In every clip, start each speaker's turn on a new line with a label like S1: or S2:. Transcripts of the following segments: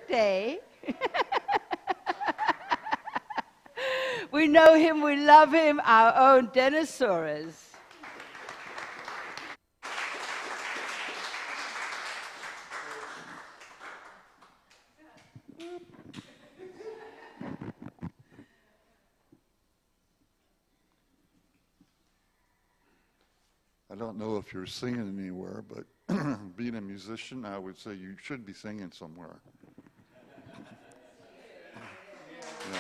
S1: birthday. We know him, we love him, our own Dennis Soares.
S2: I don't know if you're singing anywhere, but being a musician, I would say you should be singing somewhere. Yeah.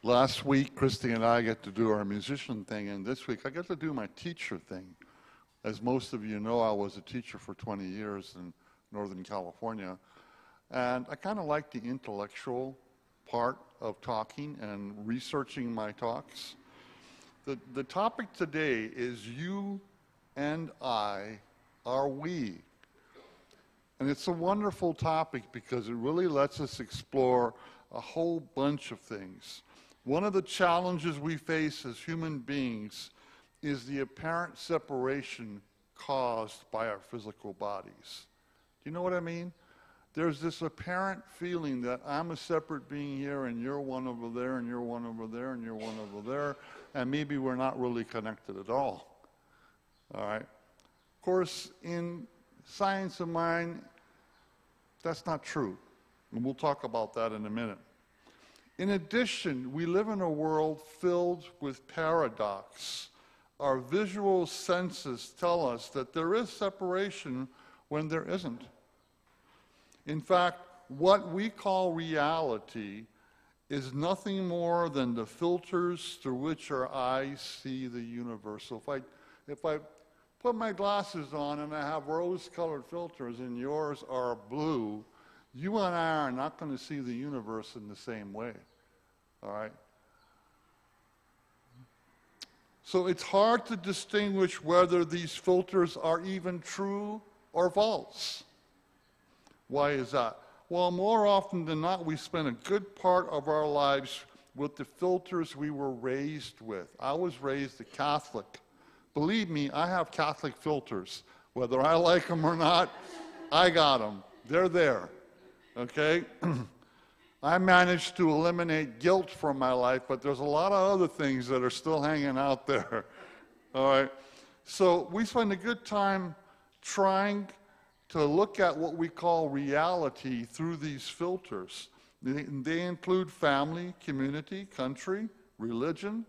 S2: Last week, Christy and I got to do our musician thing, and this week I got to do my teacher thing. As most of you know, I was a teacher for 20 years in Northern California, and I kind of like the intellectual part of talking and researching my talks. The topic today is you and I are we. And it's a wonderful topic because it really lets us explore a whole bunch of things. One of the challenges we face as human beings is the apparent separation caused by our physical bodies. Do you know what I mean? There's this apparent feeling that I'm a separate being here and you're one over there and you're one over there and you're one over there, and maybe we're not really connected at all. All right? Of course, in science of mind, that's not true. And we'll talk about that in a minute. In addition, we live in a world filled with paradox. Our visual senses tell us that there is separation when there isn't. In fact, what we call reality is nothing more than the filters through which our eyes see the universe. So if I put my glasses on and I have rose-colored filters and yours are blue, you and I are not going to see the universe in the same way. All right? So it's hard to distinguish whether these filters are even true or false. Why is that? Well, more often than not, we spend a good part of our lives with the filters we were raised with. I was raised a Catholic. Believe me, I have Catholic filters. Whether I like them or not, I got them. They're there. Okay? I managed to eliminate guilt from my life, but there's a lot of other things that are still hanging out there. All right? So we spend a good time trying to look at what we call reality through these filters. They include family, community, country, religion.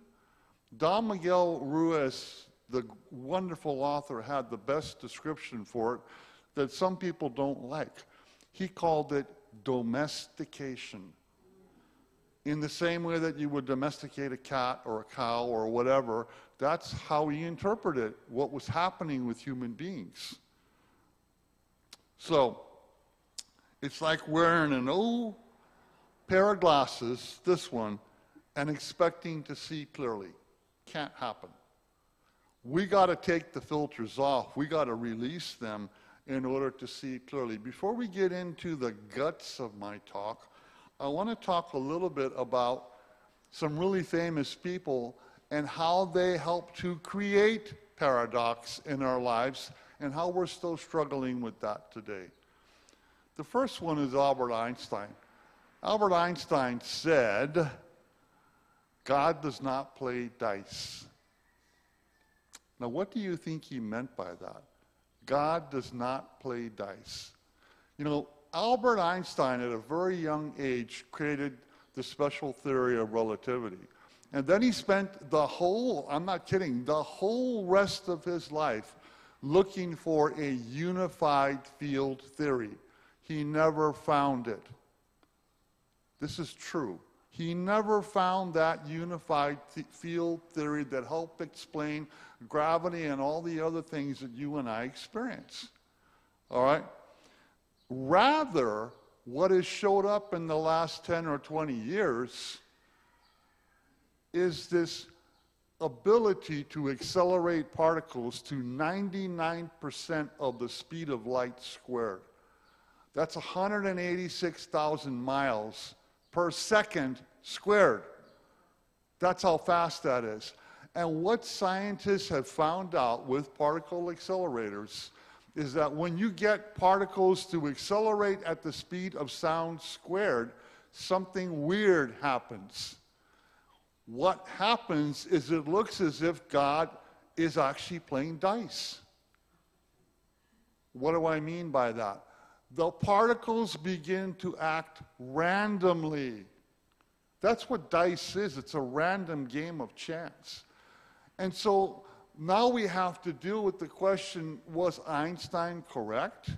S2: Don Miguel Ruiz, the wonderful author, had the best description for it that some people don't like. He called it domestication. In the same way that you would domesticate a cat or a cow or whatever, that's how he interpreted what was happening with human beings. So, it's like wearing an old pair of glasses, this one, and expecting to see clearly. Can't happen. We got to take the filters off. We got to release them in order to see clearly. Before we get into the guts of my talk, I want to talk a little bit about some really famous people and how they help to create paradox in our lives and how we're still struggling with that today. The first one is Albert Einstein. Albert Einstein said, God does not play dice. Now, what do you think he meant by that? God does not play dice. You know, Albert Einstein, at a very young age, created the special theory of relativity. And then he spent the whole, I'm not kidding, the whole rest of his life looking for a unified field theory. He never found it. This is true. He never found that unified field theory that helped explain gravity and all the other things that you and I experience. All right? Rather, what has showed up in the last 10 or 20 years is this ability to accelerate particles to 99% of the speed of light squared. That's 186,000 miles per second squared. That's how fast that is. And what scientists have found out with particle accelerators is that when you get particles to accelerate at the speed of sound squared, something weird happens. What happens is it looks as if God is actually playing dice. What do I mean by that? The particles begin to act randomly. That's what dice is. It's a random game of chance. And so now we have to deal with the question, was Einstein correct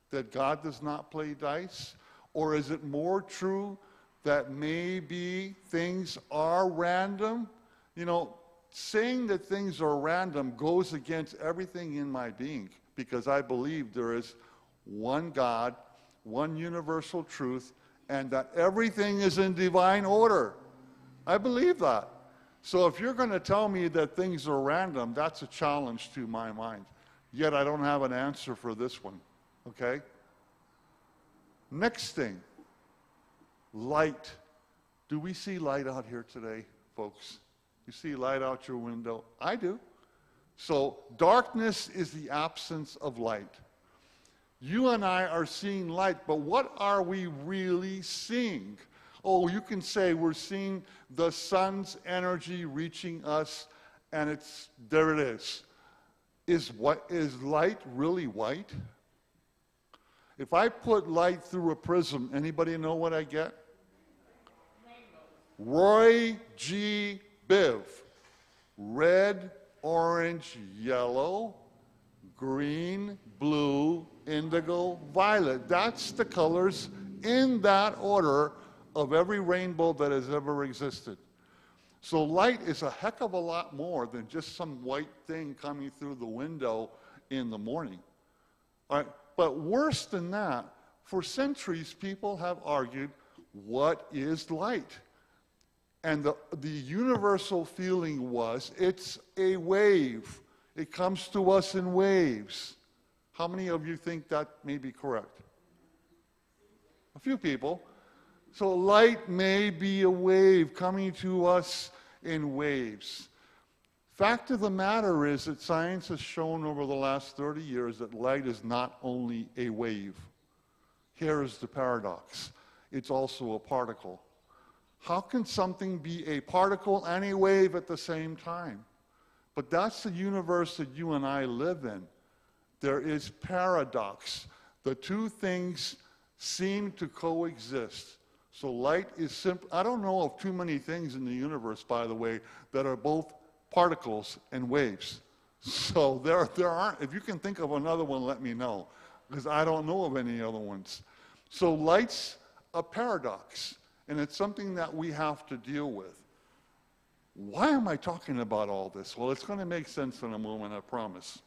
S2: that God does not play dice? Or is it more true that maybe things are random? You know, saying that things are random goes against everything in my being, because I believe there is one God, one universal truth, and that everything is in divine order. I believe that. So if you're going to tell me that things are random, that's a challenge to my mind. Yet I don't have an answer for this one, okay? Next thing, light. Do we see light out here today, folks? You see light out your window? I do. So darkness is the absence of light. You and I are seeing light, but what are we really seeing? Oh, you can say we're seeing the sun's energy reaching us, and there it is. Is light really white? If I put light through a prism, anybody know what I get? Roy G. Biv. Red, orange, yellow, green, blue, indigo, violet. That's the colors in that order of every rainbow that has ever existed. So light is a heck of a lot more than just some white thing coming through the window in the morning. All right? But worse than that, for centuries people have argued, what is light? And the universal feeling was, it's a wave. It comes to us in waves. How many of you think that may be correct? A few people. So light may be a wave coming to us in waves. Fact of the matter is that science has shown over the last 30 years that light is not only a wave. Here is the paradox. It's also a particle. How can something be a particle and a wave at the same time? But that's the universe that you and I live in. There is paradox. The two things seem to coexist. So light is simple. I don't know of too many things in the universe, by the way, that are both particles and waves. So there aren't. If you can think of another one, let me know, because I don't know of any other ones. So light's a paradox, and it's something that we have to deal with. Why am I talking about all this? Well, it's going to make sense in a moment, I promise.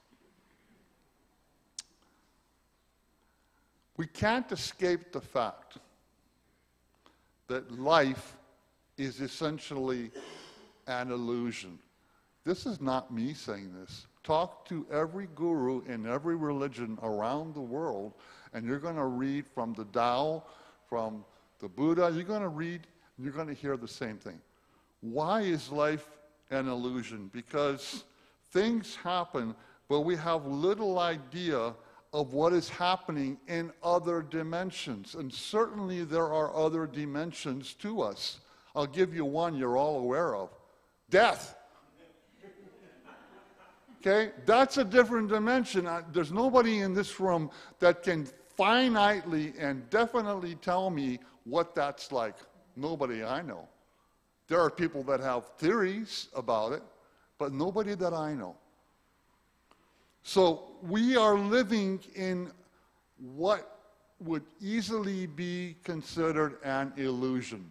S2: We can't escape the fact that life is essentially an illusion. This is not me saying this. Talk to every guru in every religion around the world, and you're going to read from the Tao, from the Buddha, you're going to read, and you're going to hear the same thing. Why is life an illusion? Because things happen, but we have little idea of what is happening in other dimensions. And certainly there are other dimensions to us. I'll give you one you're all aware of. Death. Okay? That's a different dimension. There's nobody in this room that can finitely and definitely tell me what that's like. Nobody I know. There are people that have theories about it, but nobody that I know. So we are living in what would easily be considered an illusion.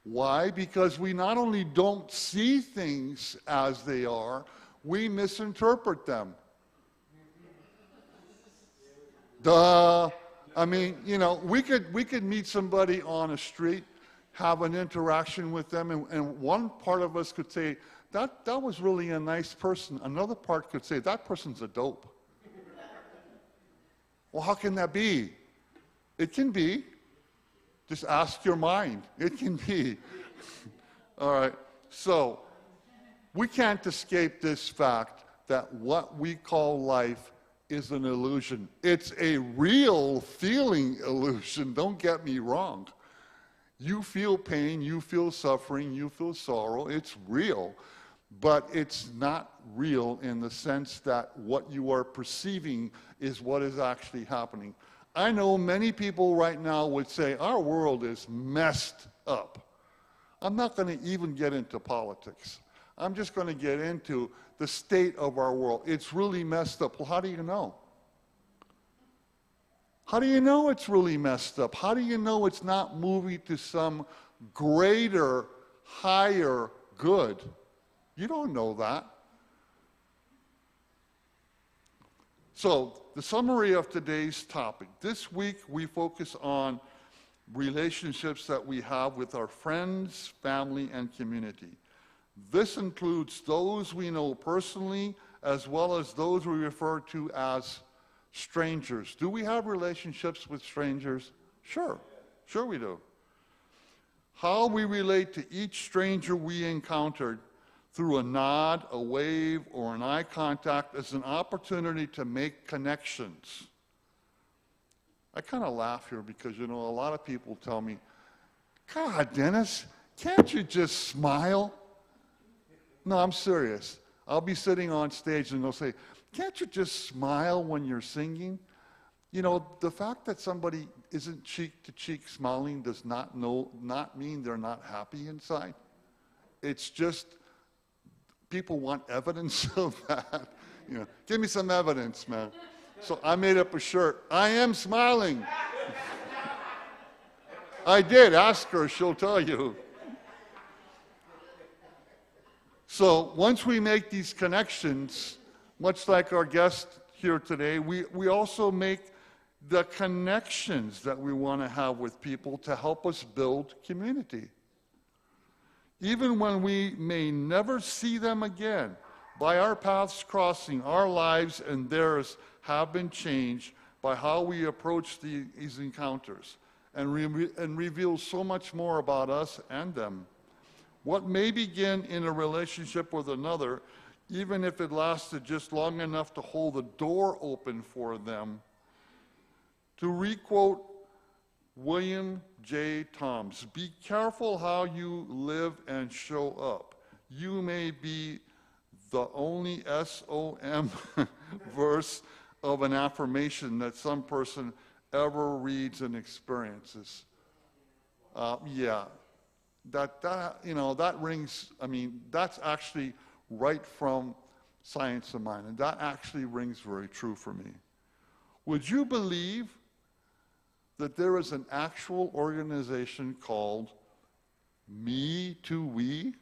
S2: Why? Because we not only don't see things as they are, we misinterpret them. Duh. I mean, you know, we could meet somebody on a street, have an interaction with them, and one part of us could say, that was really a nice person. Another part could say, that person's a dope. Well, how can that be? It can be. Just ask your mind. It can be. All right. So we can't escape this fact that what we call life is an illusion. It's a real feeling illusion. Don't get me wrong. You feel pain, you feel suffering, you feel sorrow. It's real, but it's not real in the sense that what you are perceiving is what is actually happening. I know many people right now would say, our world is messed up. I'm not going to even get into politics. I'm just going to get into the state of our world. It's really messed up. Well, how do you know? How do you know it's really messed up? How do you know it's not moving to some greater, higher good? You don't know that. So, the summary of today's topic. This week we focus on relationships that we have with our friends, family, and community. This includes those we know personally, as well as those we refer to as strangers. Do we have relationships with strangers? Sure. Sure we do. How we relate to each stranger we encountered through a nod, a wave, or an eye contact is an opportunity to make connections. I kind of laugh here because, you know, a lot of people tell me, God, Dennis, can't you just smile? No, I'm serious. I'll be sitting on stage and they'll say, can't you just smile when you're singing? You know, the fact that somebody isn't cheek to cheek smiling does not mean they're not happy inside. It's just people want evidence of that. You know, give me some evidence, man. So I made up a shirt. I am smiling. I did. Ask her. She'll tell you. So once we make these connections, much like our guest here today, we also make the connections that we want to have with people to help us build community. Even when we may never see them again, by our paths crossing, our lives and theirs have been changed by how we approach these encounters and reveal so much more about us and them. What may begin in a relationship with another, even if it lasted just long enough to hold the door open for them, to requote William J. Toms, be careful how you live and show up. You may be the only SOM verse of an affirmation that some person ever reads and experiences. That rings, I mean, that's actually right from Science of Mind, and that actually rings very true for me. Would you believe that there is an actual organization called Me to We?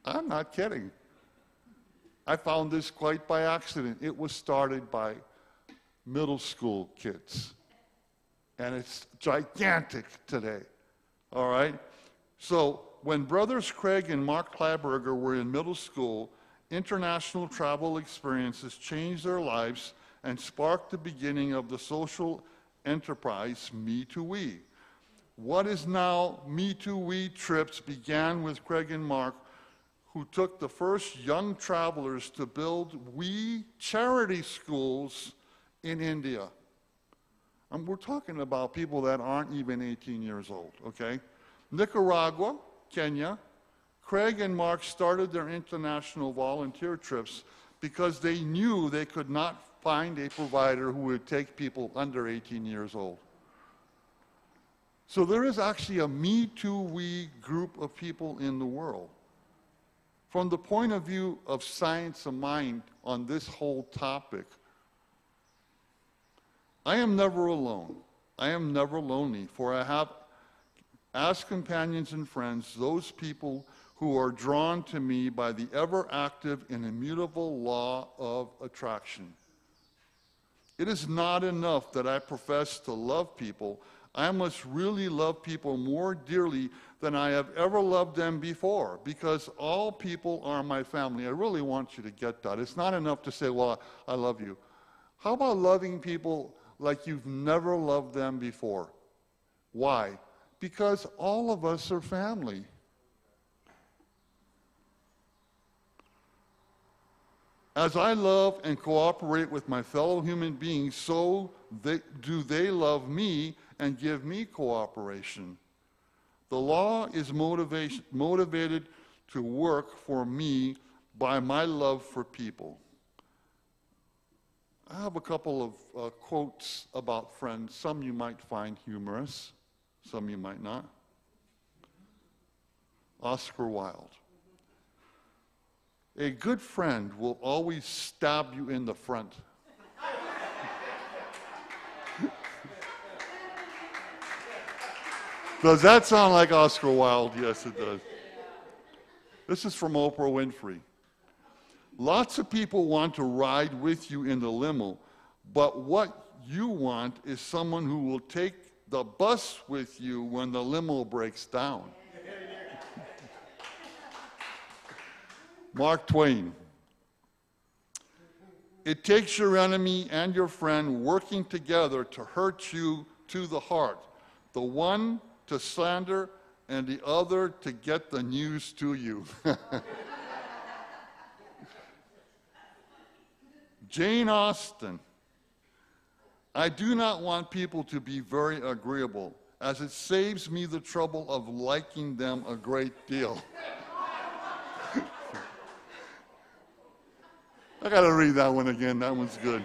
S2: I'm not kidding. I found this quite by accident. It was started by middle school kids, and it's gigantic today, all right? So when brothers Craig and Mark Kleiberger were in middle school, international travel experiences changed their lives and sparked the beginning of the social enterprise Me to We. What is now Me to We trips began with Craig and Mark, who took the first young travelers to build We charity schools in India. And we're talking about people that aren't even 18 years old, okay? Nicaragua, Kenya, Craig and Mark started their international volunteer trips because they knew they could not find a provider who would take people under 18 years old. So there is actually a Me Too We group of people in the world. From the point of view of Science of Mind on this whole topic, I am never alone. I am never lonely, for I have as companions and friends those people who are drawn to me by the ever-active and immutable law of attraction. It is not enough that I profess to love people. I must really love people more dearly than I have ever loved them before, because all people are my family. I really want you to get that. It's not enough to say, well, I love you. How about loving people like you've never loved them before? Why? Because all of us are family. As I love and cooperate with my fellow human beings, so do they love me and give me cooperation. The law is motivated to work for me by my love for people. I have a couple of quotes about friends. Some you might find humorous, some you might not. Oscar Wilde. A good friend will always stab you in the front. Does that sound like Oscar Wilde? Yes, it does. This is from Oprah Winfrey. Lots of people want to ride with you in the limo, but what you want is someone who will take the bus with you when the limo breaks down. Mark Twain. It takes your enemy and your friend working together to hurt you to the heart. The one to slander and the other to get the news to you. Jane Austen. I do not want people to be very agreeable, as it saves me the trouble of liking them a great deal. I got to read that one again. That one's good.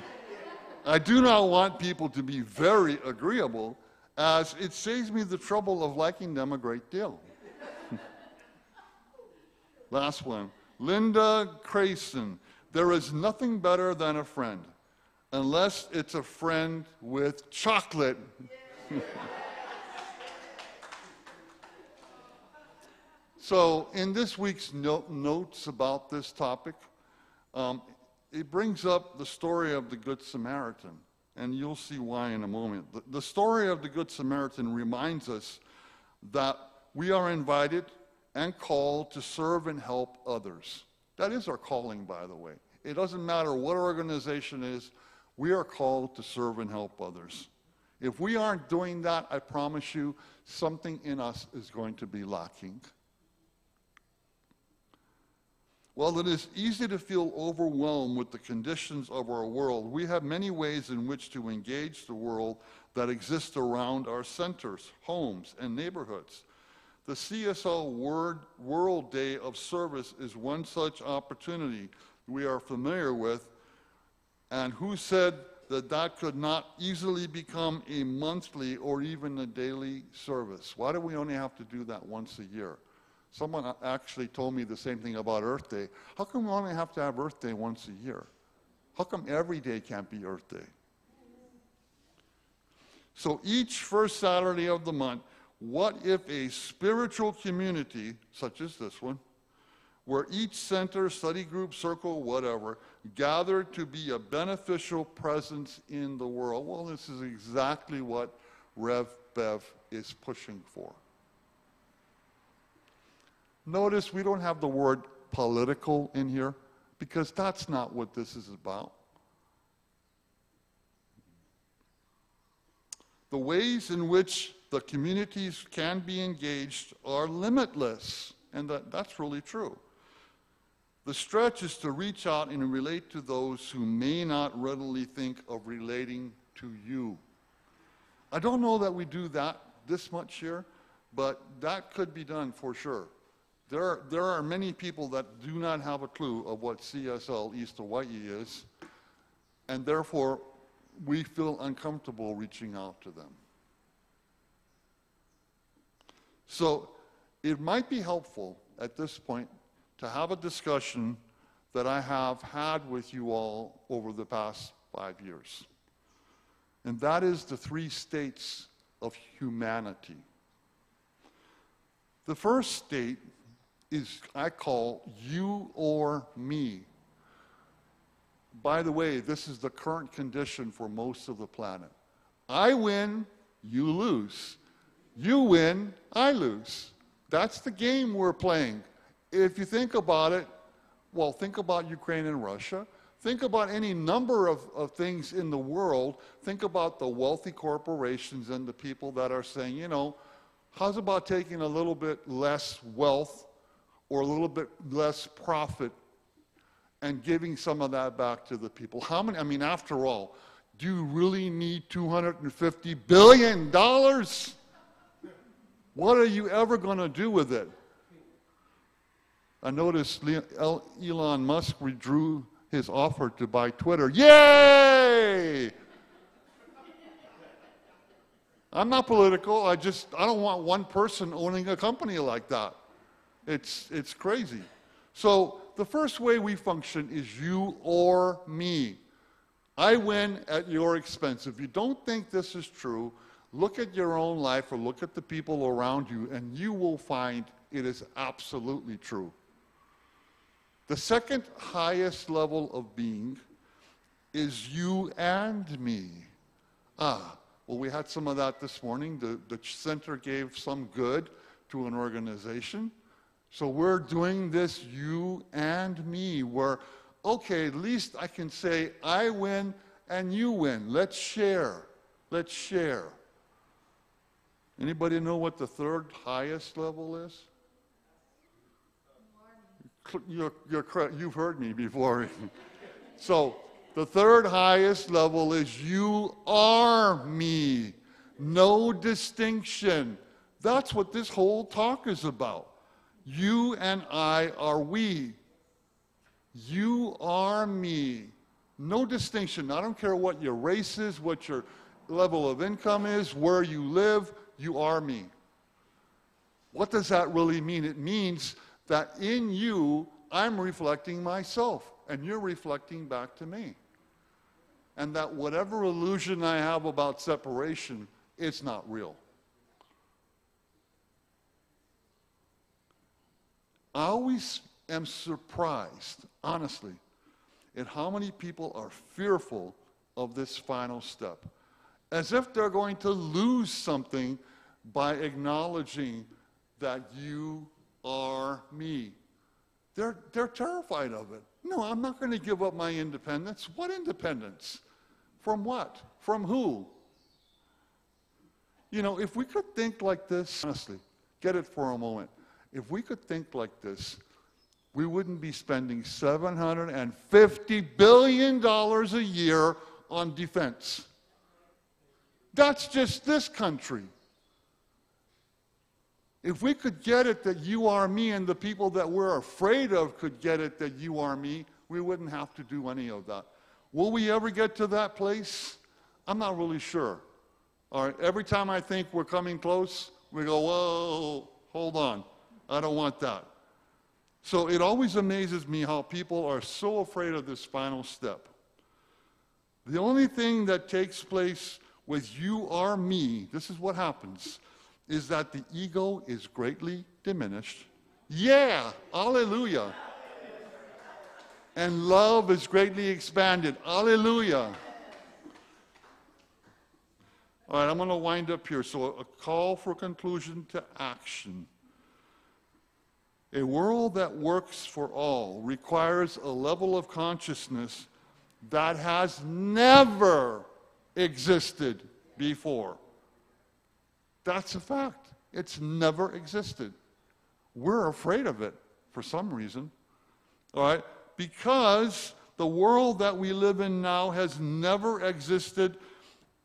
S2: I do not want people to be very agreeable, as it saves me the trouble of liking them a great deal. Last one. Linda Crayson. There is nothing better than a friend, unless it's a friend with chocolate. So in this week's notes about this topic, it brings up the story of the Good Samaritan, and you'll see why in a moment. The story of the Good Samaritan reminds us that we are invited and called to serve and help others. That is our calling, by the way. It doesn't matter what our organization is, we are called to serve and help others. If we aren't doing that, I promise you, something in us is going to be lacking. While it is easy to feel overwhelmed with the conditions of our world, we have many ways in which to engage the world that exists around our centers, homes, and neighborhoods. The CSL World Day of Service is one such opportunity we are familiar with, and who said that that could not easily become a monthly or even a daily service? Why do we only have to do that once a year? Someone actually told me the same thing about Earth Day. How come we only have to have Earth Day once a year? How come every day can't be Earth Day? So each first Saturday of the month, what if a spiritual community, such as this one, where each center, study group, circle, whatever, gathered to be a beneficial presence in the world? Well, this is exactly what Rev Bev is pushing for. Notice we don't have the word political in here, because that's not what this is about. The ways in which the communities can be engaged are limitless, and that's really true. The stretch is to reach out and relate to those who may not readily think of relating to you. I don't know that we do that this much here, but that could be done for sure. There are many people that do not have a clue of what CSL East Hawaii is, and therefore we feel uncomfortable reaching out to them. So it might be helpful at this point to have a discussion that I have had with you all over the past 5 years. And that is the 3 states of humanity. The first state is, I call, you or me. By the way, this is the current condition for most of the planet. I win, you lose. You win, I lose. That's the game we're playing. If you think about it, well, think about Ukraine and Russia. Think about any number of things in the world. Think about the wealthy corporations and the people that are saying, you know, how's about taking a little bit less wealth or a little bit less profit and giving some of that back to the people. How many, I mean, after all, do you really need $250 billion? What are you ever going to do with it? I noticed Elon Musk withdrew his offer to buy Twitter. Yay! I'm not political. I don't want one person owning a company like that. It's crazy. So the first way we function is you or me. I win at your expense. If you don't think this is true, look at your own life or look at the people around you, and you will find it is absolutely true. The second highest level of being is you and me. Well, we had some of that this morning. The center gave some good to an organization. So we're doing this you and me, where, okay, at least I can say I win and you win. Let's share. Let's share. Anybody know what the third highest level is? You've heard me before. So the third highest level is you are me. No distinction. That's what this whole talk is about. You and I are we. You are me. No distinction. I don't care what your race is, what your level of income is, where you live, you are me. What does that really mean? It means that in you, I'm reflecting myself, and you're reflecting back to me. And that whatever illusion I have about separation, it's not real. I always am surprised, honestly, at how many people are fearful of this final step, as if they're going to lose something by acknowledging that you are me. They're terrified of it. No, I'm not going to give up my independence. What independence? From what? From who? You know, if we could think like this, honestly, get it for a moment. If we could think like this, we wouldn't be spending $750 billion a year on defense. That's just this country. If we could get it that you are me, and the people that we're afraid of could get it that you are me, we wouldn't have to do any of that. Will we ever get to that place? I'm not really sure. All right, every time I think we're coming close, we go, whoa, hold on. I don't want that. So it always amazes me how people are so afraid of this final step. The only thing that takes place with you are me, this is what happens, is that the ego is greatly diminished. Yeah, hallelujah. And love is greatly expanded. Hallelujah. All right, I'm going to wind up here. So a call for conclusion to action. A world that works for all requires a level of consciousness that has never existed before. That's a fact. It's never existed. We're afraid of it for some reason. All right? Because the world that we live in now has never existed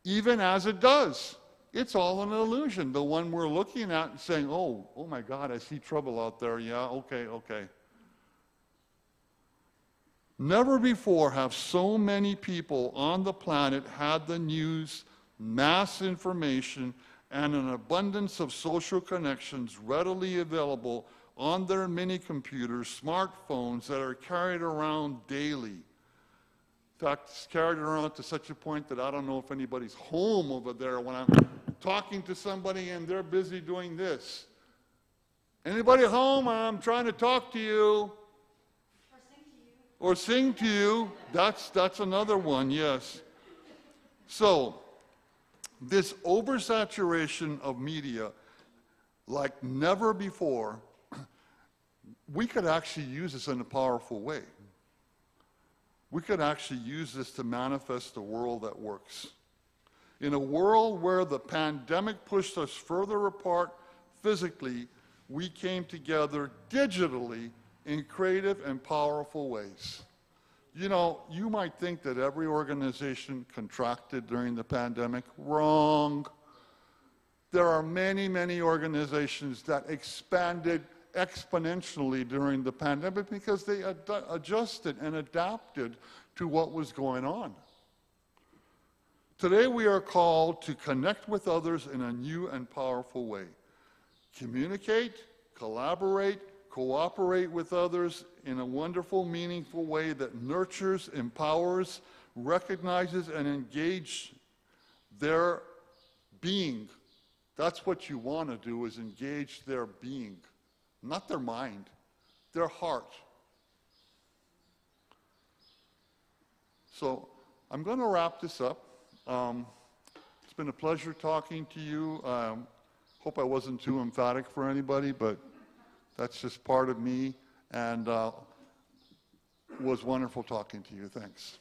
S2: even as it does. It's all an illusion. The one we're looking at and saying, oh my God, I see trouble out there. Yeah, okay. Never before have so many people on the planet had the news, mass information, and an abundance of social connections readily available on their mini computers, smartphones that are carried around daily. In fact, it's carried around to such a point that I don't know if anybody's home over there when I'm talking to somebody and they're busy doing this. Anybody home? I'm trying to talk to you. Or sing to you. That's another one, yes. So, this oversaturation of media, like never before, we could actually use this in a powerful way. We could actually use this to manifest a world that works. In a world where the pandemic pushed us further apart physically, we came together digitally in creative and powerful ways. You know, you might think that every organization contracted during the pandemic. Wrong. There are many, many organizations that expanded exponentially during the pandemic because they adjusted and adapted to what was going on. Today we are called to connect with others in a new and powerful way. Communicate, collaborate, cooperate with others in a wonderful, meaningful way that nurtures, empowers, recognizes, and engages their being. That's what you want to do, is engage their being, not their mind, their heart. So I'm going to wrap this up. It's been a pleasure talking to you. Hope I wasn't too emphatic for anybody, but that's just part of me, and it was wonderful talking to you. Thanks.